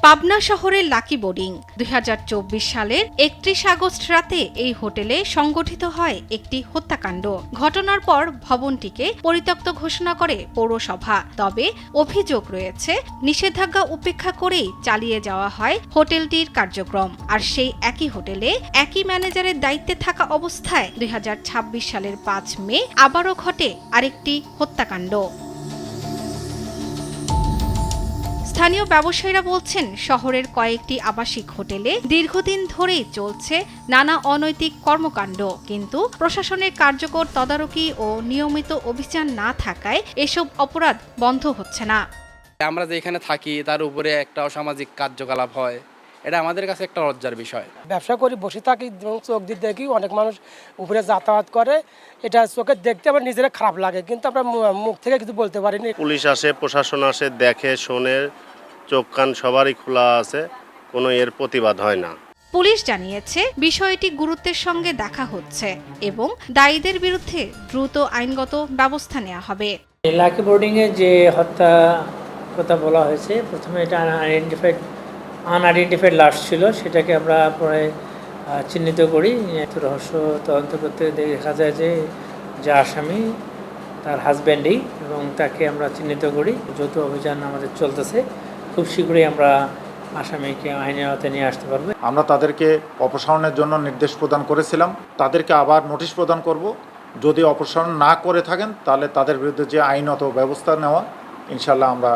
পাবনা শহরের lucky boarding ২০২৪ সালের ৩১ August রাতে এই হোটেলে সংগঠিত হয় একটি হত্যাকাণ্ড। ঘটনার পর ভবনটিকে পরিত্যক্ত ঘোষণা করে পৌরসভা। তবে অভিযোগ রয়েছে, নিষেধাজ্ঞা উপেক্ষা করেই চালিয়ে যাওয়া হয় হোটেলটির কার্যক্রম। আর সেই একই হোটেলে একই ম্যানেজারের দায়িত্বে থাকা অবস্থায় ২০২৬ সালের ৫ মে আবারও ঘটে আরেকটি হত্যাকাণ্ড। স্থানীয় ব্যবসায়ীরা বলছেন, শহরের কয়েকটি আবাসিক হোটেলে দীর্ঘদিন ধরেই চলছে নানা অনৈতিক কর্মকাণ্ড, কিন্তু প্রশাসনের কার্যকর তদারকি ও নিয়মিত অভিযান না থাকায় এসব অপরাধ বন্ধ হচ্ছে না। আমরা যেখানে থাকি তার উপরে একটা অসামাজিক কার্যকলাপ হয়, এটা আমাদের কাছে একটা লজ্জার বিষয়। ব্যবসা করি, বসে থাকি, চোখ দিয়ে দেখি অনেক মানুষ উপরে যাতায়াত করে, এটা চোখে দেখতে আমার নিজেরা খারাপ লাগে, কিন্তু আমরা মুখ থেকে কিছু বলতে পারিনি। পুলিশ আসে, প্রশাসন আসে, দেখে শোনে, চোখ কান সবারই খোলা আছে, কোনো এর প্রতিবাদ হয় না। পুলিশ জানিয়েছে, বিষয়টি গুরুত্বের সঙ্গে দেখা হচ্ছে এবং দায়ীদের বিরুদ্ধে দ্রুত আইনগত ব্যবস্থা নেওয়া হবে। লাকি বোর্ডিংয়ে যে হত্যা কথা বলা হয়েছে, প্রথমে এটা আনআইডেন্টিফাইড লাশ ছিল, সেটাকে আমরা পরে চিহ্নিত করি। রহস্য তদন্ত করতে দেখা যায় যে আসামি তার হাজব্যান্ডই, এবং তাকে আমরা চিহ্নিত করি। যৌথ অভিযান আমাদের চলতেছে, খুব শীঘ্রই আমরা আসামিকে আইনের আওতায় নিয়ে আসতে পারবো। আমরা তাদেরকে অপসারণের জন্য নির্দেশ প্রদান করেছিলাম, তাদেরকে আবার নোটিশ প্রদান করব। যদি অপসারণ না করে থাকেন তাহলে তাদের বিরুদ্ধে যে আইনত ব্যবস্থা নেওয়া, ইনশাল্লাহ আমরা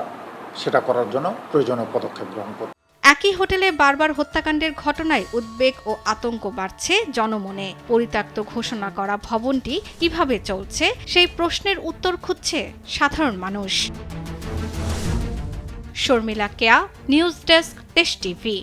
সেটা করার জন্য প্রয়োজনীয় পদক্ষেপ গ্রহণ করব। একই হোটেলে বারবার হত্যাকাণ্ডের ঘটনায় উদ্বেগ ও আতঙ্ক বাড়ছে জনমনে। পরিত্যক্ত ঘোষণা করা ভবনটি কিভাবে চলছে, সেই প্রশ্নের উত্তর খুঁজছে সাধারণ মানুষ। শর্মিলা কেয়া, নিউজ ডেস্ক, দেশ টিভি।